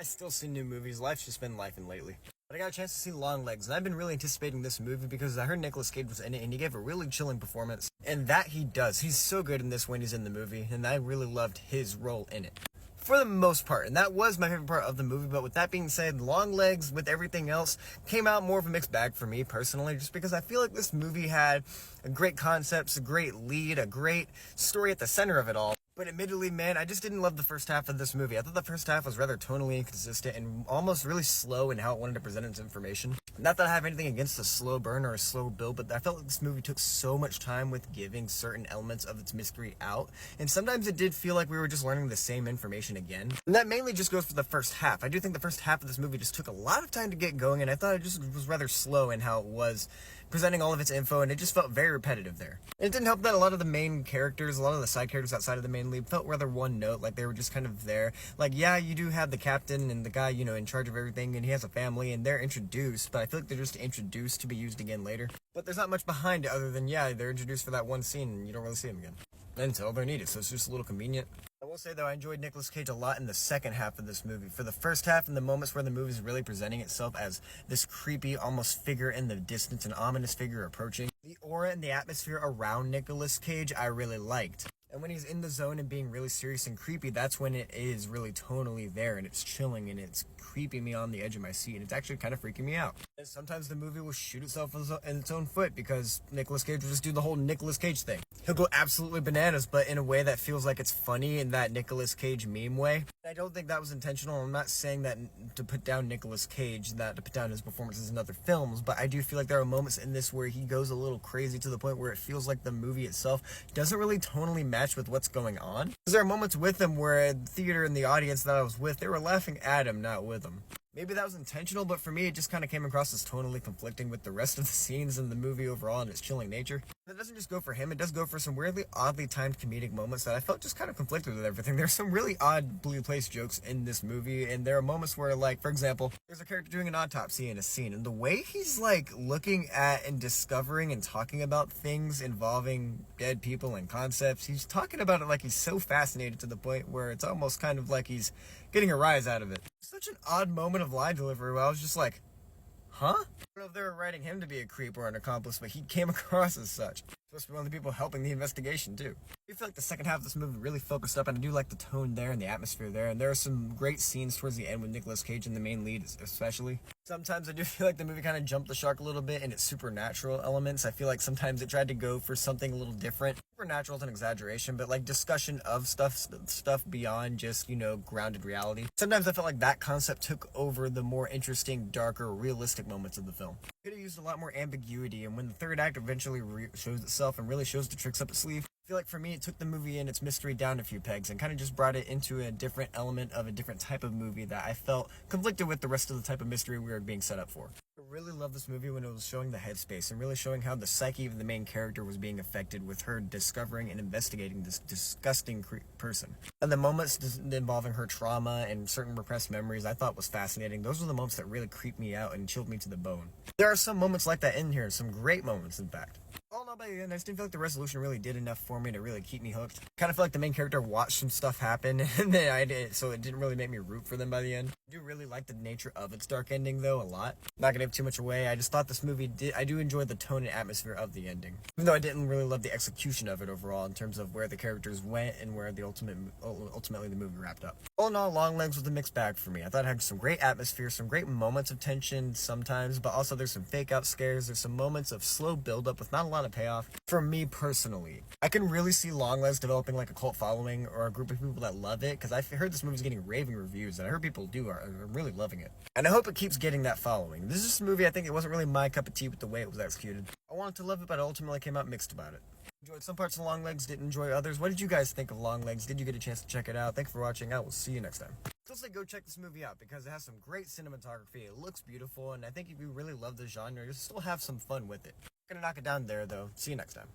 I still see new movies. Life's just been lifing lately. But I got a chance to see LongLegs, and I've been really anticipating this movie because I heard Nicolas Cage was in it, and he gave a really chilling performance. And that he does. He's so good in this when he's in the movie, and I really loved his role in it. For the most part, and that was my favorite part of the movie, but with that being said, LongLegs, with everything else, came out more of a mixed bag for me personally, just because I feel like this movie had great concepts, a great lead, a great story at the center of it all. But admittedly, man, I just didn't love the first half of this movie. I thought the first half was rather tonally inconsistent and almost really slow in how it wanted to present its information. Not that I have anything against a slow burn or a slow build, but I felt like this movie took so much time with giving certain elements of its mystery out. And sometimes it did feel like we were just learning the same information again. And that mainly just goes for the first half. I do think the first half of this movie just took a lot of time to get going, and I thought it just was rather slow in how it was presenting all of its info, and it just felt very repetitive there. And it didn't help that a lot of the main characters, a lot of the side characters outside of the main lead felt rather one note, like they were just kind of there. Like, yeah, you do have the captain and the guy, you know, in charge of everything, and he has a family, and they're introduced, but I feel like they're just introduced to be used again later. But there's not much behind it other than, yeah, they're introduced for that one scene, and you don't really see them again until they're needed, so it's just a little convenient. I will say, though, I enjoyed Nicolas Cage a lot in the second half of this movie. For the first half, and the moments where the movie is really presenting itself as this creepy, almost figure in the distance, an ominous figure approaching, the aura and the atmosphere around Nicolas Cage I really liked. And when he's in the zone and being really serious and creepy, that's when it is really tonally there, and it's chilling, and it's creeping me on the edge of my seat, and it's actually kind of freaking me out. And sometimes the movie will shoot itself in its own foot, because Nicolas Cage will just do the whole Nicolas Cage thing. He'll go absolutely bananas, but in a way that feels like it's funny in that Nicolas Cage meme way. I don't think that was intentional. I'm not saying that to put down Nicolas Cage, that to put down his performances in other films, but I do feel like there are moments in this where he goes a little crazy to the point where it feels like the movie itself doesn't really tonally match with what's going on. Because there are moments with him where the theater and the audience that I was with, they were laughing at him, not with him. Maybe that was intentional, but for me, it just kind of came across as tonally conflicting with the rest of the scenes in the movie overall and its chilling nature. It doesn't just go for him, it does go for some weirdly, oddly timed comedic moments that I felt just kind of conflicted with everything. There's some really oddly placed jokes in this movie, and there are moments where, like, for example, there's a character doing an autopsy in a scene, and the way he's, like, looking at and discovering and talking about things involving dead people and concepts, he's talking about it like he's so fascinated to the point where it's almost kind of like he's getting a rise out of it. Such an odd moment of line delivery where I was just like, huh? I don't know if they were writing him to be a creep or an accomplice, but he came across as such. Supposed to be one of the people helping the investigation, too. I feel like the second half of this movie really focused up, and I do like the tone there and the atmosphere there, and there are some great scenes towards the end with Nicolas Cage in the main lead, especially. Sometimes I do feel like the movie kind of jumped the shark a little bit in its supernatural elements. I feel like sometimes it tried to go for something a little different. Supernatural is an exaggeration, but like discussion of stuff beyond just, you know, grounded reality. Sometimes I felt like that concept took over the more interesting, darker, realistic moments of the film. Could have used a lot more ambiguity, and when the third act eventually shows itself and really shows the tricks up its sleeve, I feel like for me it took the movie and its mystery down a few pegs and kind of just brought it into a different element of a different type of movie that I felt conflicted with the rest of the type of mystery we were being set up for. I really loved this movie when it was showing the headspace and really showing how the psyche of the main character was being affected with her discovering and investigating this disgusting person. And the moments involving her trauma and certain repressed memories I thought was fascinating. Those were the moments that really creeped me out and chilled me to the bone. There are some moments like that in here, some great moments in fact. All in all, by the end, I just didn't feel like the resolution really did enough for me to really keep me hooked. Kind of feel like the main character watched some stuff happen, and then I did, so it didn't really make me root for them by the end. I do really like the nature of its dark ending, though, a lot. Not gonna give too much away, I just thought this movie I do enjoy the tone and atmosphere of the ending. Even though I didn't really love the execution of it overall in terms of where the characters went and where the ultimately the movie wrapped up. All in all, LongLegs was a mixed bag for me. I thought it had some great atmosphere, some great moments of tension sometimes, but also there's some fake out scares, there's some moments of slow build up with not a lot of payoff. For me personally, I can really see LongLegs developing like a cult following or a group of people that love it, because I've heard this movie's getting raving reviews, and I heard people are really loving it. And I hope it keeps getting that following. This is just a movie, I think it wasn't really my cup of tea with the way it was executed. I wanted to love it, but I ultimately came out mixed about it. Enjoyed some parts of LongLegs, didn't enjoy others. What did you guys think of LongLegs? Did you get a chance to check it out? Thanks for watching. I will see you next time. Still say go check this movie out because it has some great cinematography. It looks beautiful, and I think if you really love the genre, you'll still have some fun with it. I'm gonna knock it down there, though. See you next time.